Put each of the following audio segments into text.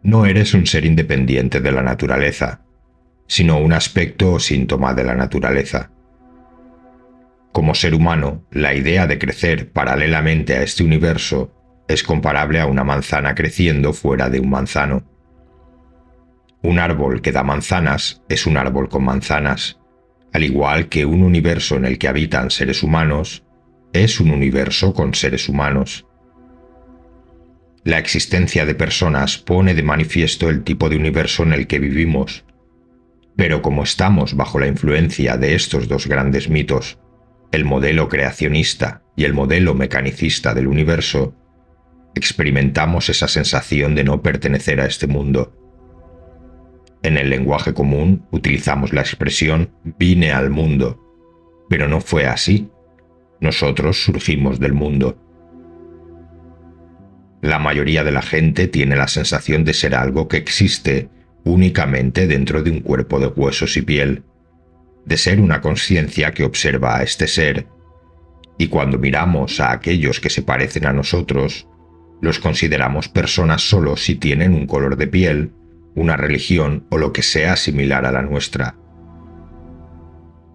No eres un ser independiente de la naturaleza, sino un aspecto o síntoma de la naturaleza. Como ser humano, la idea de crecer paralelamente a este universo es comparable a una manzana creciendo fuera de un manzano. Un árbol que da manzanas es un árbol con manzanas, al igual que un universo en el que habitan seres humanos es un universo con seres humanos. La existencia de personas pone de manifiesto el tipo de universo en el que vivimos, pero como estamos bajo la influencia de estos dos grandes mitos, el modelo creacionista y el modelo mecanicista del universo, experimentamos esa sensación de no pertenecer a este mundo. En el lenguaje común utilizamos la expresión vine al mundo, pero no fue así. Nosotros surgimos del mundo. La mayoría de la gente tiene la sensación de ser algo que existe únicamente dentro de un cuerpo de huesos y piel, de ser una conciencia que observa a este ser, y cuando miramos a aquellos que se parecen a nosotros, los consideramos personas solo si tienen un color de piel, una religión o lo que sea similar a la nuestra.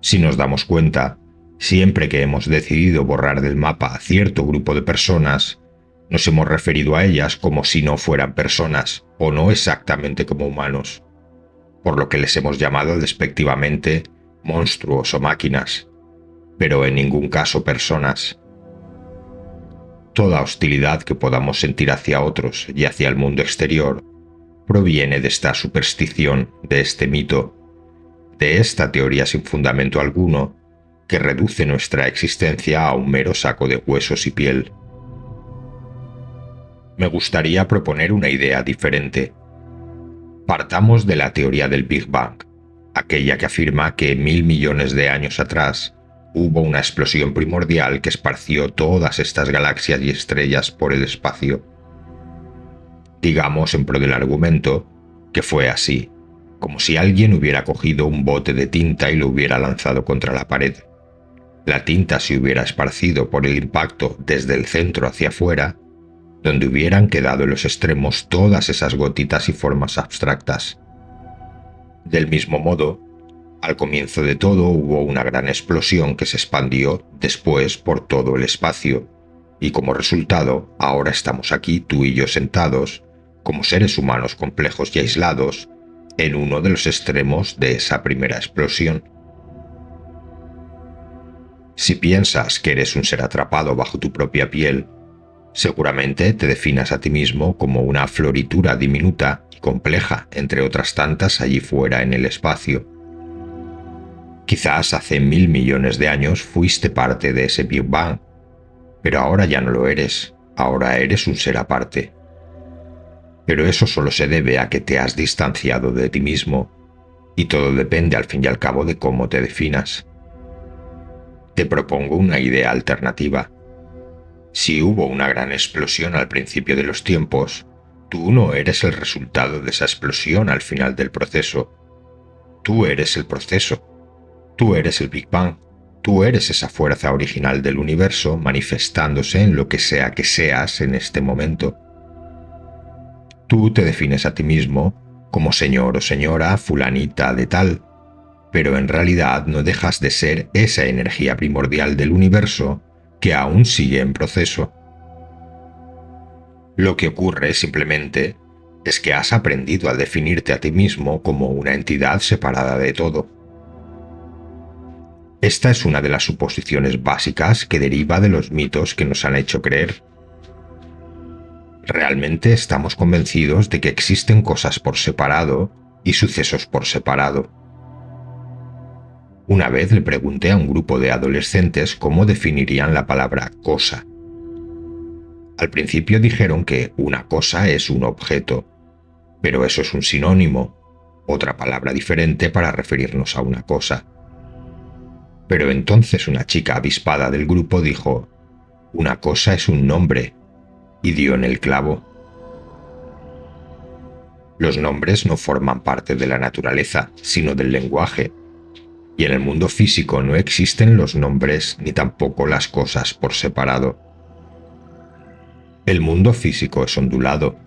Si nos damos cuenta, siempre que hemos decidido borrar del mapa a cierto grupo de personas, nos hemos referido a ellas como si no fueran personas, o no exactamente como humanos, por lo que les hemos llamado despectivamente monstruos o máquinas, pero en ningún caso personas. Toda hostilidad que podamos sentir hacia otros y hacia el mundo exterior proviene de esta superstición, de este mito, de esta teoría sin fundamento alguno, que reduce nuestra existencia a un mero saco de huesos y piel. Me gustaría proponer una idea diferente. Partamos de la teoría del Big Bang, aquella que afirma que 1000 millones de años atrás hubo una explosión primordial que esparció todas estas galaxias y estrellas por el espacio. Digamos, en pro del argumento, que fue así, como si alguien hubiera cogido un bote de tinta y lo hubiera lanzado contra la pared. La tinta se hubiera esparcido por el impacto desde el centro hacia afuera, donde hubieran quedado en los extremos todas esas gotitas y formas abstractas. Del mismo modo, al comienzo de todo hubo una gran explosión que se expandió después por todo el espacio, y como resultado, ahora estamos aquí tú y yo sentados, como seres humanos complejos y aislados, en uno de los extremos de esa primera explosión. Si piensas que eres un ser atrapado bajo tu propia piel, seguramente te definas a ti mismo como una floritura diminuta y compleja entre otras tantas allí fuera en el espacio. Quizás hace 1000 millones de años fuiste parte de ese Big Bang, pero ahora ya no lo eres, ahora eres un ser aparte. Pero eso solo se debe a que te has distanciado de ti mismo, y todo depende al fin y al cabo de cómo te definas. Te propongo una idea alternativa. Si hubo una gran explosión al principio de los tiempos, tú no eres el resultado de esa explosión al final del proceso. Tú eres el proceso. Tú eres el Big Bang. Tú eres esa fuerza original del universo manifestándose en lo que sea que seas en este momento. Tú te defines a ti mismo como señor o señora fulanita de tal, pero en realidad no dejas de ser esa energía primordial del universo que aún sigue en proceso. Lo que ocurre simplemente es que has aprendido a definirte a ti mismo como una entidad separada de todo. Esta es una de las suposiciones básicas que deriva de los mitos que nos han hecho creer. Realmente estamos convencidos de que existen cosas por separado y sucesos por separado. Una vez le pregunté a un grupo de adolescentes cómo definirían la palabra cosa. Al principio dijeron que una cosa es un objeto, pero eso es un sinónimo, otra palabra diferente para referirnos a una cosa. Pero entonces una chica avispada del grupo dijo, una cosa es un nombre, y dio en el clavo. Los nombres no forman parte de la naturaleza, sino del lenguaje, y en el mundo físico no existen los nombres ni tampoco las cosas por separado. El mundo físico es ondulado.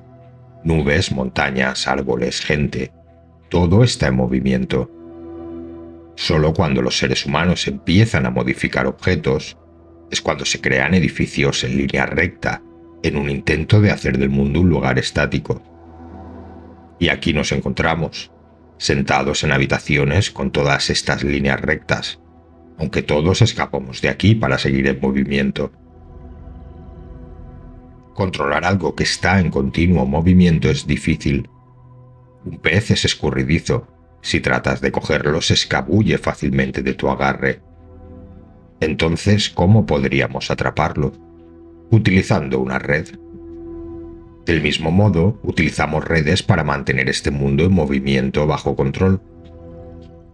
Nubes, montañas, árboles, gente, todo está en movimiento. Solo cuando los seres humanos empiezan a modificar objetos es cuando se crean edificios en línea recta, en un intento de hacer del mundo un lugar estático. Y aquí nos encontramos, sentados en habitaciones con todas estas líneas rectas, aunque todos escapamos de aquí para seguir en movimiento. Controlar algo que está en continuo movimiento es difícil. Un pez es escurridizo. Si tratas de cogerlo, se escabulle fácilmente de tu agarre. Entonces, ¿cómo podríamos atraparlo? Utilizando una red. Del mismo modo, utilizamos redes para mantener este mundo en movimiento bajo control.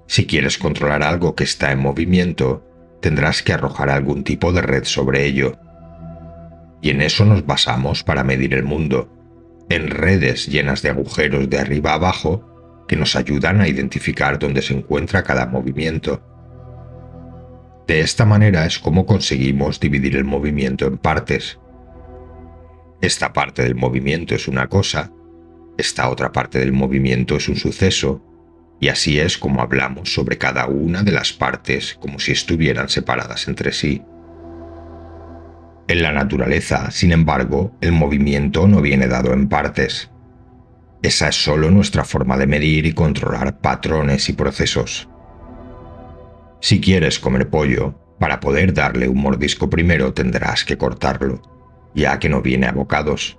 Si quieres controlar algo que está en movimiento, tendrás que arrojar algún tipo de red sobre ello. Y en eso nos basamos para medir el mundo, en redes llenas de agujeros de arriba a abajo que nos ayudan a identificar dónde se encuentra cada movimiento. De esta manera es como conseguimos dividir el movimiento en partes. Esta parte del movimiento es una cosa, esta otra parte del movimiento es un suceso, y así es como hablamos sobre cada una de las partes como si estuvieran separadas entre sí. En la naturaleza, sin embargo, el movimiento no viene dado en partes. Esa es solo nuestra forma de medir y controlar patrones y procesos. Si quieres comer pollo, para poder darle un mordisco primero tendrás que cortarlo, ya que no viene a bocados.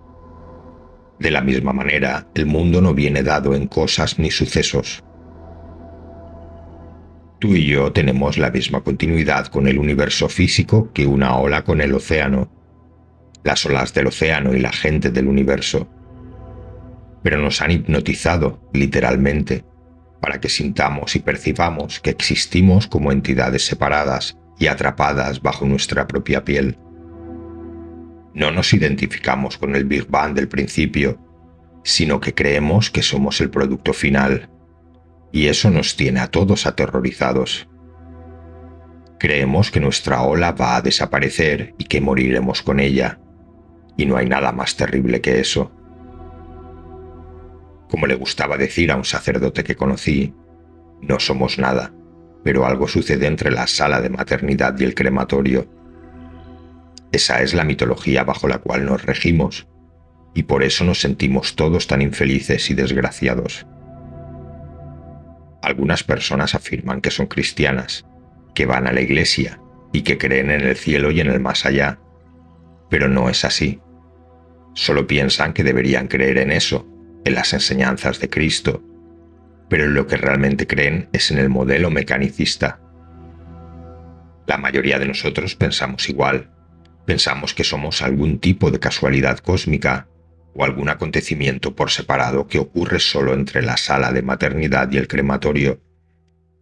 De la misma manera, el mundo no viene dado en cosas ni sucesos. Tú y yo tenemos la misma continuidad con el universo físico que una ola con el océano, las olas del océano y la gente del universo. Pero nos han hipnotizado, literalmente, para que sintamos y percibamos que existimos como entidades separadas y atrapadas bajo nuestra propia piel. No nos identificamos con el Big Bang del principio, sino que creemos que somos el producto final. Y eso nos tiene a todos aterrorizados. Creemos que nuestra ola va a desaparecer y que moriremos con ella. Y no hay nada más terrible que eso. Como le gustaba decir a un sacerdote que conocí, no somos nada, pero algo sucede entre la sala de maternidad y el crematorio. Esa es la mitología bajo la cual nos regimos, y por eso nos sentimos todos tan infelices y desgraciados. Algunas personas afirman que son cristianas, que van a la iglesia y que creen en el cielo y en el más allá, pero no es así. Solo piensan que deberían creer en eso, en las enseñanzas de Cristo, pero en lo que realmente creen es en el modelo mecanicista. La mayoría de nosotros pensamos igual, pensamos que somos algún tipo de casualidad cósmica, o algún acontecimiento por separado que ocurre solo entre la sala de maternidad y el crematorio,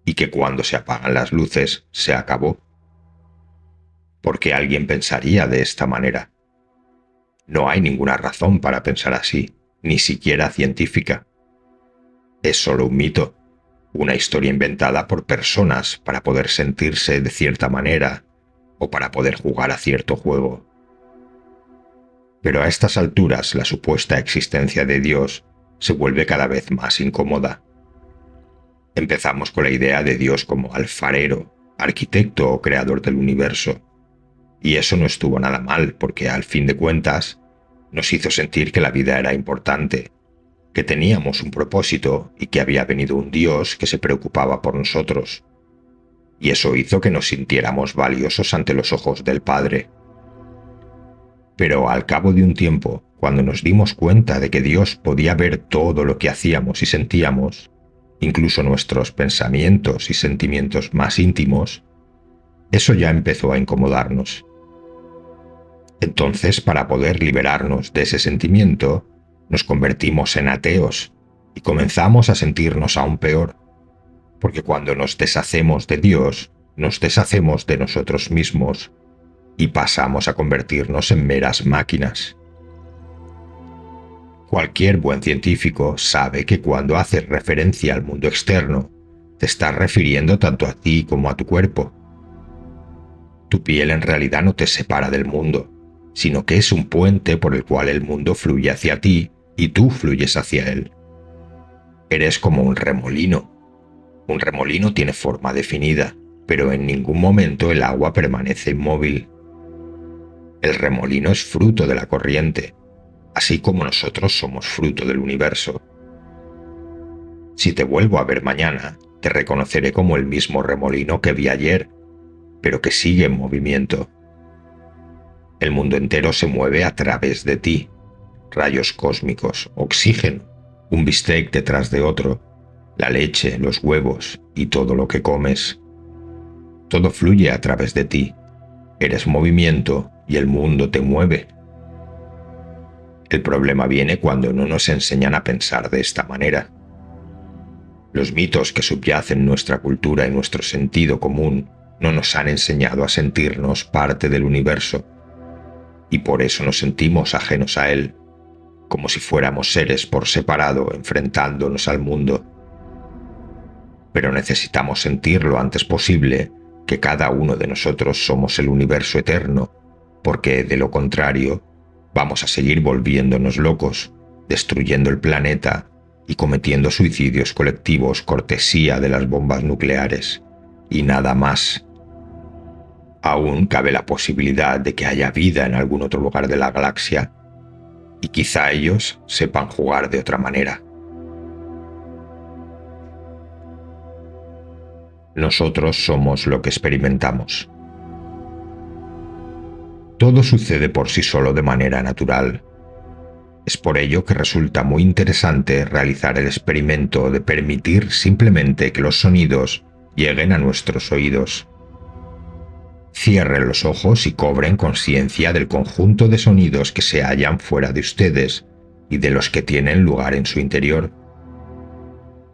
y que cuando se apagan las luces se acabó. ¿Por qué alguien pensaría de esta manera? No hay ninguna razón para pensar así, ni siquiera científica. Es solo un mito, una historia inventada por personas para poder sentirse de cierta manera o para poder jugar a cierto juego. Pero a estas alturas la supuesta existencia de Dios se vuelve cada vez más incómoda. Empezamos con la idea de Dios como alfarero, arquitecto o creador del universo, y eso no estuvo nada mal porque al fin de cuentas nos hizo sentir que la vida era importante, que teníamos un propósito y que había venido un Dios que se preocupaba por nosotros, y eso hizo que nos sintiéramos valiosos ante los ojos del Padre. Pero al cabo de un tiempo, cuando nos dimos cuenta de que Dios podía ver todo lo que hacíamos y sentíamos, incluso nuestros pensamientos y sentimientos más íntimos, eso ya empezó a incomodarnos. Entonces, para poder liberarnos de ese sentimiento, nos convertimos en ateos y comenzamos a sentirnos aún peor, porque cuando nos deshacemos de Dios, nos deshacemos de nosotros mismos y pasamos a convertirnos en meras máquinas. Cualquier buen científico sabe que cuando haces referencia al mundo externo, te estás refiriendo tanto a ti como a tu cuerpo. Tu piel en realidad no te separa del mundo, sino que es un puente por el cual el mundo fluye hacia ti y tú fluyes hacia él. Eres como un remolino. Un remolino tiene forma definida, pero en ningún momento el agua permanece inmóvil. El remolino es fruto de la corriente, así como nosotros somos fruto del universo. Si te vuelvo a ver mañana, te reconoceré como el mismo remolino que vi ayer, pero que sigue en movimiento. El mundo entero se mueve a través de ti. Rayos cósmicos, oxígeno, un bistec detrás de otro, la leche, los huevos y todo lo que comes. Todo fluye a través de ti. Eres movimiento y el mundo te mueve. El problema viene cuando no nos enseñan a pensar de esta manera. Los mitos que subyacen nuestra cultura y nuestro sentido común no nos han enseñado a sentirnos parte del universo, y por eso nos sentimos ajenos a él, como si fuéramos seres por separado enfrentándonos al mundo. Pero necesitamos sentir lo antes posible que cada uno de nosotros somos el universo eterno, porque de lo contrario vamos a seguir volviéndonos locos, destruyendo el planeta y cometiendo suicidios colectivos cortesía de las bombas nucleares, y nada más. Aún cabe la posibilidad de que haya vida en algún otro lugar de la galaxia, y quizá ellos sepan jugar de otra manera. Nosotros somos lo que experimentamos. Todo sucede por sí solo de manera natural. Es por ello que resulta muy interesante realizar el experimento de permitir simplemente que los sonidos lleguen a nuestros oídos. Cierren los ojos y cobren conciencia del conjunto de sonidos que se hallan fuera de ustedes y de los que tienen lugar en su interior.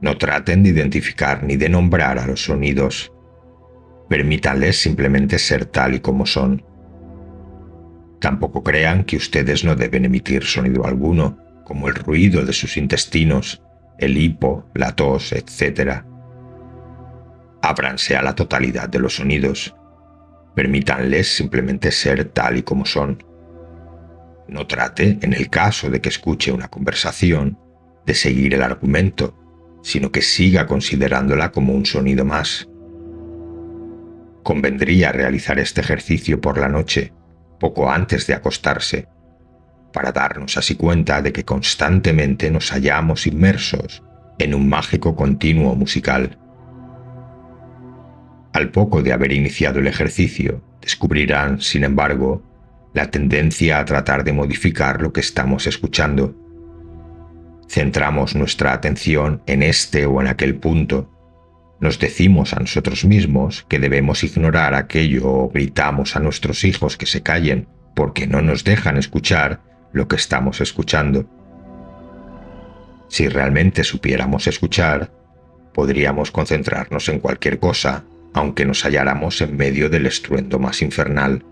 No traten de identificar ni de nombrar a los sonidos. Permítanles simplemente ser tal y como son. Tampoco crean que ustedes no deben emitir sonido alguno, como el ruido de sus intestinos, el hipo, la tos, etc. Ábranse a la totalidad de los sonidos. Permítanles simplemente ser tal y como son. No trate, en el caso de que escuche una conversación, de seguir el argumento, sino que siga considerándola como un sonido más. Convendría realizar este ejercicio por la noche, poco antes de acostarse, para darnos así cuenta de que constantemente nos hallamos inmersos en un mágico continuo musical. Al poco de haber iniciado el ejercicio, descubrirán, sin embargo, la tendencia a tratar de modificar lo que estamos escuchando. Centramos nuestra atención en este o en aquel punto. Nos decimos a nosotros mismos que debemos ignorar aquello o gritamos a nuestros hijos que se callen porque no nos dejan escuchar lo que estamos escuchando. Si realmente supiéramos escuchar, podríamos concentrarnos en cualquier cosa, aunque nos halláramos en medio del estruendo más infernal.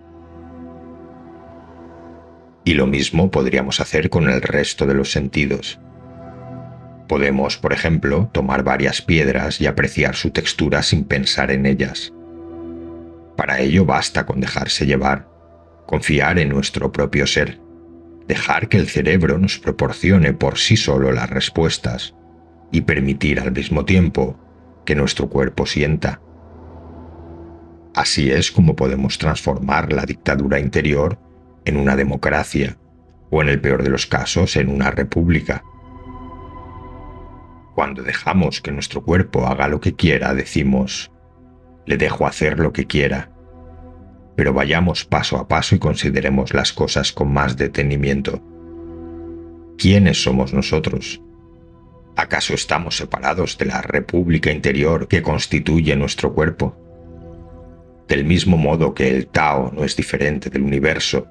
Y lo mismo podríamos hacer con el resto de los sentidos. Podemos, por ejemplo, tomar varias piedras y apreciar su textura sin pensar en ellas. Para ello basta con dejarse llevar, confiar en nuestro propio ser, dejar que el cerebro nos proporcione por sí solo las respuestas y permitir al mismo tiempo que nuestro cuerpo sienta. Así es como podemos transformar la dictadura interior en una democracia, o en el peor de los casos, en una república. Cuando dejamos que nuestro cuerpo haga lo que quiera, decimos, le dejo hacer lo que quiera. Pero vayamos paso a paso y consideremos las cosas con más detenimiento. ¿Quiénes somos nosotros? ¿Acaso estamos separados de la república interior que constituye nuestro cuerpo? Del mismo modo que el Tao no es diferente del universo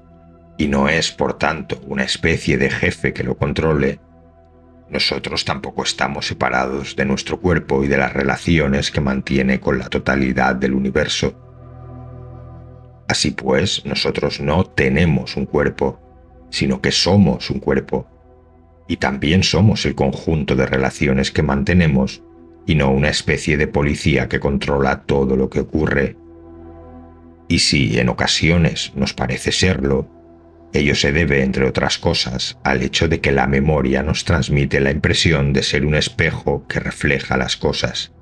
y no es, por tanto, una especie de jefe que lo controle, nosotros tampoco estamos separados de nuestro cuerpo y de las relaciones que mantiene con la totalidad del universo. Así pues, nosotros no tenemos un cuerpo, sino que somos un cuerpo, y también somos el conjunto de relaciones que mantenemos y no una especie de policía que controla todo lo que ocurre. Y si en ocasiones nos parece serlo, Ello se debe, entre otras cosas, al hecho de que la memoria nos transmite la impresión de ser un espejo que refleja las cosas.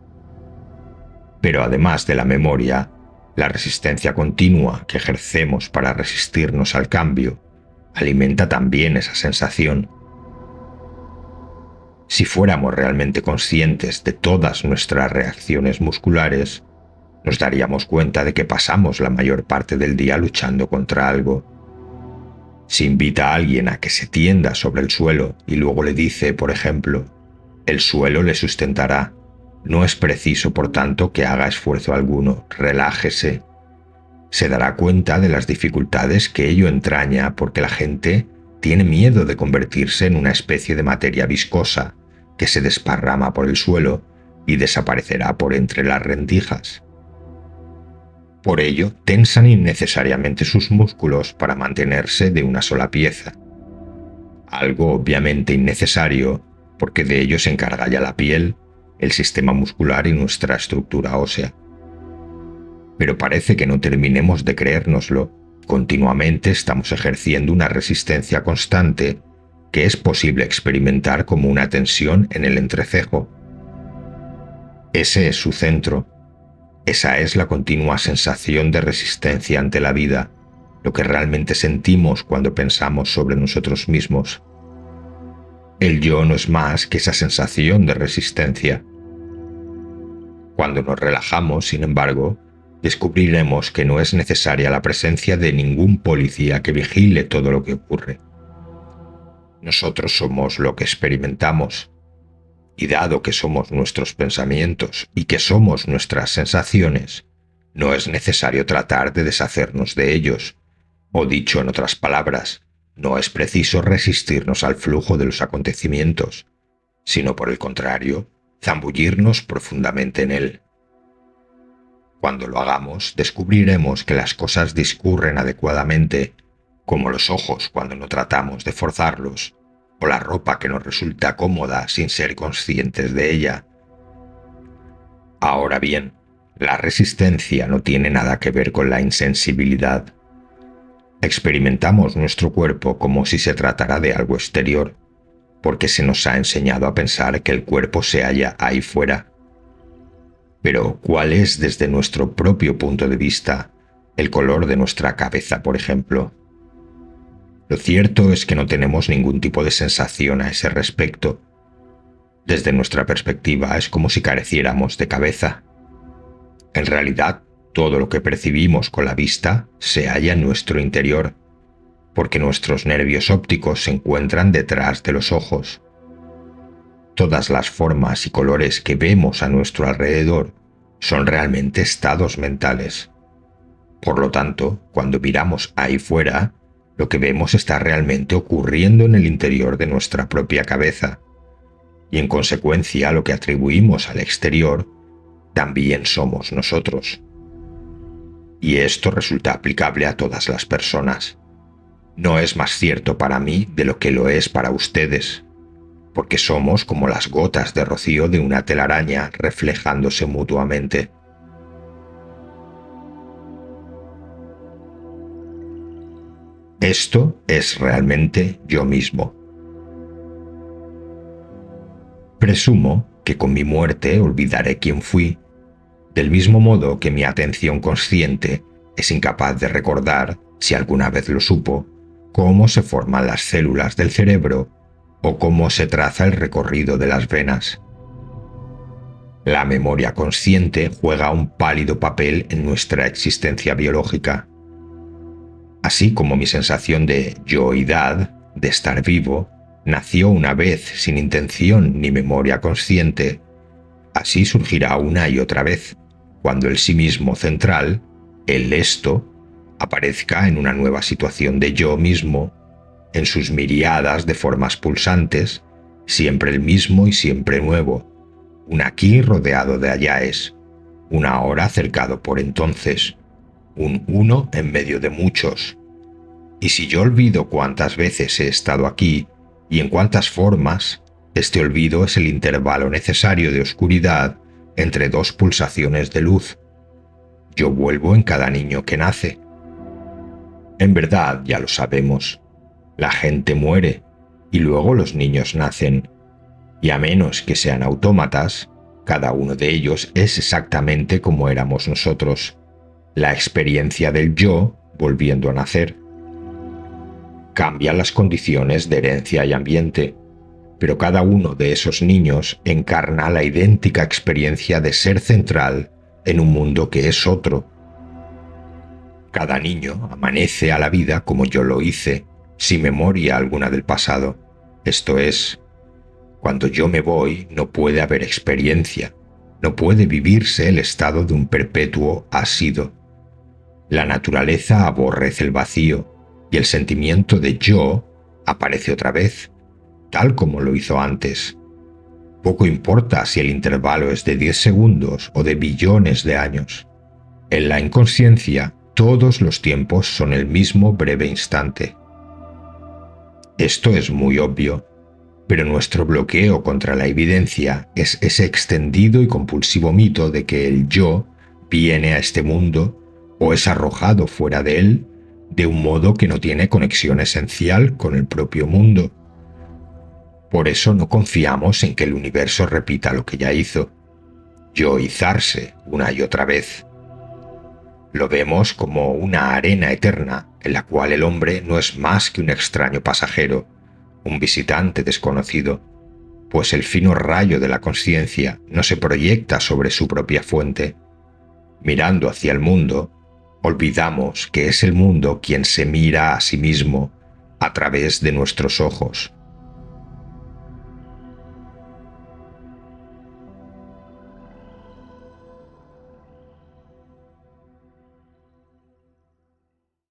Pero además de la memoria, la resistencia continua que ejercemos para resistirnos al cambio alimenta también esa sensación. Si fuéramos realmente conscientes de todas nuestras reacciones musculares, nos daríamos cuenta de que pasamos la mayor parte del día luchando contra algo. Si invita a alguien a que se tienda sobre el suelo y luego le dice, por ejemplo, el suelo le sustentará, no es preciso, por tanto, que haga esfuerzo alguno, relájese. Se dará cuenta de las dificultades que ello entraña porque la gente tiene miedo de convertirse en una especie de materia viscosa que se desparrama por el suelo y desaparecerá por entre las rendijas. Por ello, tensan innecesariamente sus músculos para mantenerse de una sola pieza. Algo obviamente innecesario, porque de ello se encarga ya la piel, el sistema muscular y nuestra estructura ósea. Pero parece que no terminemos de creérnoslo. Continuamente estamos ejerciendo una resistencia constante que es posible experimentar como una tensión en el entrecejo. Ese es su centro. Esa es la continua sensación de resistencia ante la vida, lo que realmente sentimos cuando pensamos sobre nosotros mismos. El yo no es más que esa sensación de resistencia. Cuando nos relajamos, sin embargo, descubriremos que no es necesaria la presencia de ningún policía que vigile todo lo que ocurre. Nosotros somos lo que experimentamos, y dado que somos nuestros pensamientos y que somos nuestras sensaciones, no es necesario tratar de deshacernos de ellos, o dicho en otras palabras, no es preciso resistirnos al flujo de los acontecimientos, sino por el contrario, zambullirnos profundamente en él. Cuando lo hagamos, descubriremos que las cosas discurren adecuadamente, como los ojos cuando no tratamos de forzarlos, o la ropa que nos resulta cómoda sin ser conscientes de ella. Ahora bien, la resistencia no tiene nada que ver con la insensibilidad. Experimentamos nuestro cuerpo como si se tratara de algo exterior, porque se nos ha enseñado a pensar que el cuerpo se halla ahí fuera. Pero, ¿cuál es desde nuestro propio punto de vista el color de nuestra cabeza, por ejemplo? Lo cierto es que no tenemos ningún tipo de sensación a ese respecto. Desde nuestra perspectiva es como si careciéramos de cabeza. En realidad, todo lo que percibimos con la vista se halla en nuestro interior, porque nuestros nervios ópticos se encuentran detrás de los ojos. Todas las formas y colores que vemos a nuestro alrededor son realmente estados mentales. Por lo tanto, cuando miramos ahí fuera, lo que vemos está realmente ocurriendo en el interior de nuestra propia cabeza, y en consecuencia lo que atribuimos al exterior también somos nosotros. Y esto resulta aplicable a todas las personas. No es más cierto para mí de lo que lo es para ustedes, porque somos como las gotas de rocío de una telaraña reflejándose mutuamente. Esto es realmente yo mismo. Presumo que con mi muerte olvidaré quién fui, del mismo modo que mi atención consciente es incapaz de recordar, si alguna vez lo supo, cómo se forman las células del cerebro o cómo se traza el recorrido de las venas. La memoria consciente juega un pálido papel en nuestra existencia biológica. Así como mi sensación de yoidad, de estar vivo, nació una vez sin intención ni memoria consciente, así surgirá una y otra vez, cuando el sí mismo central, el esto, aparezca en una nueva situación de yo mismo, en sus miriadas de formas pulsantes, siempre el mismo y siempre nuevo, un aquí rodeado de allaes, un ahora cercado por entonces, un uno en medio de muchos. Y si yo olvido cuántas veces he estado aquí y en cuántas formas, este olvido es el intervalo necesario de oscuridad entre dos pulsaciones de luz. Yo vuelvo en cada niño que nace. En verdad, ya lo sabemos, la gente muere y luego los niños nacen, y a menos que sean autómatas, cada uno de ellos es exactamente como éramos nosotros, la experiencia del yo volviendo a nacer. Cambian las condiciones de herencia y ambiente, pero cada uno de esos niños encarna la idéntica experiencia de ser central en un mundo que es otro. Cada niño amanece a la vida como yo lo hice, sin memoria alguna del pasado. Esto es, cuando yo me voy no puede haber experiencia, no puede vivirse el estado de un perpetuo ha sido. La naturaleza aborrece el vacío y el sentimiento de yo aparece otra vez, tal como lo hizo antes. Poco importa si el intervalo es de 10 segundos o de billones de años. En la inconsciencia, todos los tiempos son el mismo breve instante. Esto es muy obvio, pero nuestro bloqueo contra la evidencia es ese extendido y compulsivo mito de que el yo viene a este mundo o es arrojado fuera de él de un modo que no tiene conexión esencial con el propio mundo. Por eso no confiamos en que el universo repita lo que ya hizo, yoizarse una y otra vez. Lo vemos como una arena eterna en la cual el hombre no es más que un extraño pasajero, un visitante desconocido, pues el fino rayo de la consciencia no se proyecta sobre su propia fuente. Mirando hacia el mundo, olvidamos que es el mundo quien se mira a sí mismo a través de nuestros ojos.